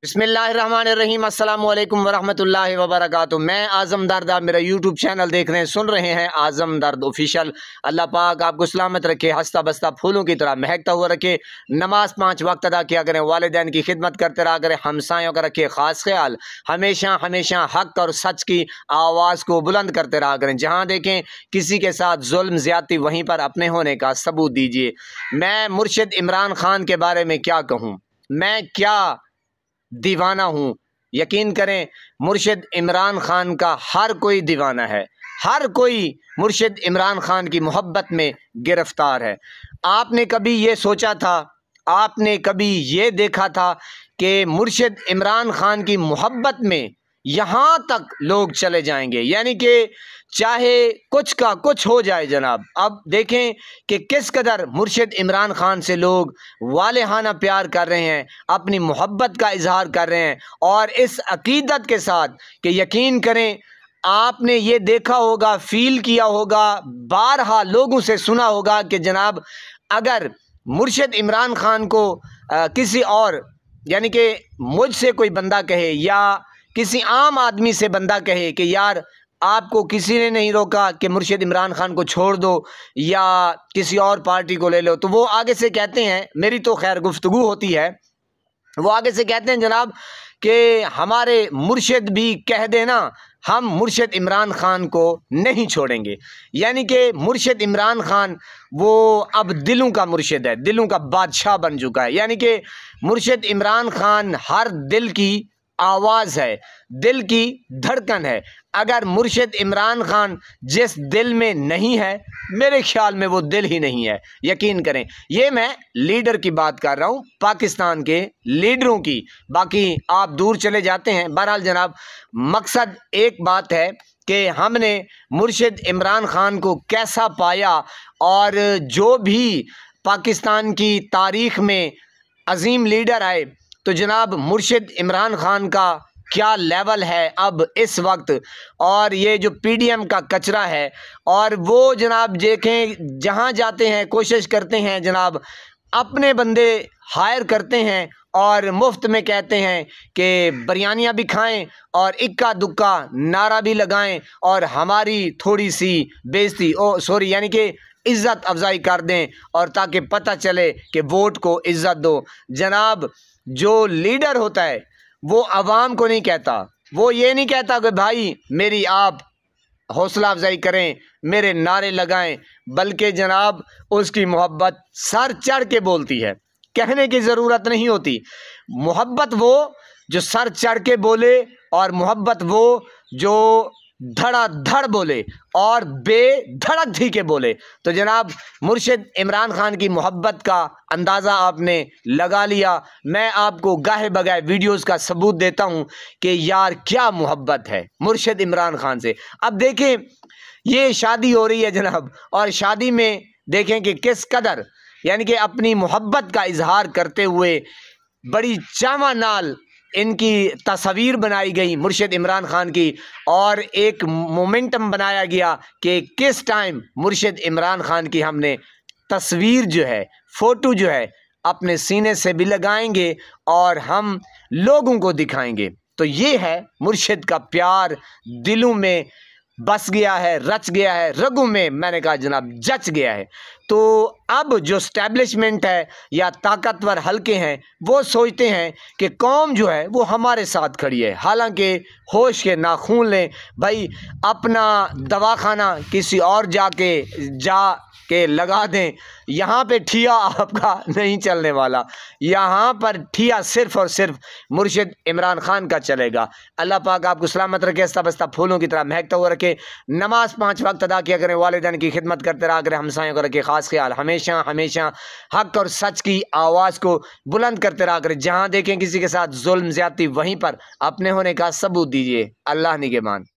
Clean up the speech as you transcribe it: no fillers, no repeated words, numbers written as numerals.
बिस्मिल्लाहिर्रहमानिर्रहीम अस्सलामुअलैकुम वरहमतुल्लाहि वबरकातुहू। मैं आज़म दर्द, आप मेरा यूट्यूब चैनल देख रहे हैं, सुन रहे हैं आज़म दर्द ऑफिशियल। अल्लाह पाक आपको सलामत रखे, हंसता बसता फूलों की तरह महकता हुआ रखे। नमाज 5 वक्त अदा किया करें, वालिदैन की खिदमत करते रहा करें, हमसायों का रखे खास ख्याल। हमेशा हमेशा हक और सच की आवाज़ को बुलंद करते रहा करें। जहाँ देखें किसी के साथ जुल्म ज़्यादती, वहीं पर अपने होने का सबूत दीजिए। मैं मुर्शिद इमरान खान के बारे में क्या कहूँ, मैं क्या दीवाना हूँ। यकीन करें, मुर्शिद इमरान खान का हर कोई दीवाना है, हर कोई मुर्शिद इमरान खान की मोहब्बत में गिरफ्तार है। आपने कभी ये सोचा था, आपने कभी ये देखा था कि मुर्शिद इमरान खान की मोहब्बत में यहाँ तक लोग चले जाएंगे, यानी कि चाहे कुछ का कुछ हो जाए जनाब। अब देखें कि किस कदर मुर्शिद इमरान खान से लोग वालेहाना प्यार कर रहे हैं, अपनी मोहब्बत का इजहार कर रहे हैं, और इस अकीदत के साथ कि यकीन करें, आपने ये देखा होगा, फील किया होगा, बारहा लोगों से सुना होगा कि जनाब अगर मुर्शिद इमरान खान को किसी और, यानी कि मुझसे कोई बंदा कहे या किसी आम आदमी से बंदा कहे कि यार आपको किसी ने नहीं रोका कि मुर्शिद इमरान खान को छोड़ दो या किसी और पार्टी को ले लो, तो वो आगे से कहते हैं, मेरी तो खैर गुफ्तगू होती है, वो आगे से कहते हैं जनाब कि हमारे मुर्शिद भी कह देना, हम मुर्शिद इमरान खान को नहीं छोड़ेंगे। यानी कि मुर्शिद इमरान खान वो अब दिलों का मुर्शिद है, दिलों का बादशाह बन चुका है। यानी कि मुर्शिद इमरान खान हर दिल की आवाज़ है, दिल की धड़कन है। अगर मुर्शिद इमरान खान जिस दिल में नहीं है, मेरे ख्याल में वो दिल ही नहीं है। यकीन करें, ये मैं लीडर की बात कर रहा हूँ, पाकिस्तान के लीडरों की। बाकी आप दूर चले जाते हैं। बहरहाल जनाब, मकसद एक बात है कि हमने मुर्शिद इमरान खान को कैसा पाया, और जो भी पाकिस्तान की तारीख़ में अजीम लीडर आए, तो जनाब मुर्शिद इमरान खान का क्या लेवल है अब इस वक्त, और ये जो पीडीएम का कचरा है, और वो जनाब देखें जहाँ जाते हैं कोशिश करते हैं जनाब, अपने बंदे हायर करते हैं और मुफ्त में कहते हैं कि बिरयानियाँ भी खाएं और इक्का दुक्का नारा भी लगाएं और हमारी थोड़ी सी बेइज्जती यानी कि इज़्ज़त अफजाई कर दें, और ताकि पता चले कि वोट को इज़्ज़त दो। जनाब जो लीडर होता है वो आवाम को नहीं कहता, वो ये नहीं कहता कि भाई मेरी आप हौसला अफजाई करें, मेरे नारे लगाएं, बल्कि जनाब उसकी मोहब्बत सर चढ़ के बोलती है, कहने की ज़रूरत नहीं होती। मोहब्बत वो जो सर चढ़ के बोले, और मोहब्बत वो जो धड़ाधड़ बोले और बेधड़क धी के बोले। तो जनाब मुर्शिद इमरान खान की मोहब्बत का अंदाज़ा आपने लगा लिया। मैं आपको गाहे बगाए वीडियोस का सबूत देता हूं कि यार क्या मोहब्बत है मुर्शिद इमरान खान से। अब देखें, ये शादी हो रही है जनाब, और शादी में देखें कि किस कदर, यानी कि अपनी मोहब्बत का इजहार करते हुए बड़ी चावा नाल इनकी तस्वीर बनाई गई मुर्शिद इमरान खान की, और एक मोमेंटम बनाया गया कि किस टाइम मुर्शिद इमरान खान की हमने तस्वीर जो है, फ़ोटो जो है, अपने सीने से भी लगाएंगे और हम लोगों को दिखाएंगे। तो ये है मुर्शिद का प्यार, दिलों में बस गया है, रच गया है, रगों में मैंने कहा जनाब जच गया है। तो अब जो स्टैब्लिशमेंट है या ताकतवर हलके हैं, वो सोचते हैं कि कौम जो है वो हमारे साथ खड़ी है। हालांकि होश के नाखून लें भाई, अपना दवाखाना किसी और जा के लगा दें, यहाँ पे ठिया आपका नहीं चलने वाला। यहाँ पर ठिया सिर्फ और सिर्फ मुर्शिद इमरान खान का चलेगा। अल्लाह पाक आपको सलामत रखे, हंसता बसता फूलों की तरह महकता हुआ रखे। नमाज 5 वक्त अदा किया करें, वालिदैन की खिदमत करते रहा करें, हमसायों को रखे खास ख्याल। हमेशा हमेशा हक और सच की आवाज़ को बुलंद करते रहा करें। जहाँ देखें किसी के साथ जुल्म ज़्यादती, वहीं पर अपने होने का सबूत दीजिए। अल्लाह निगहबान।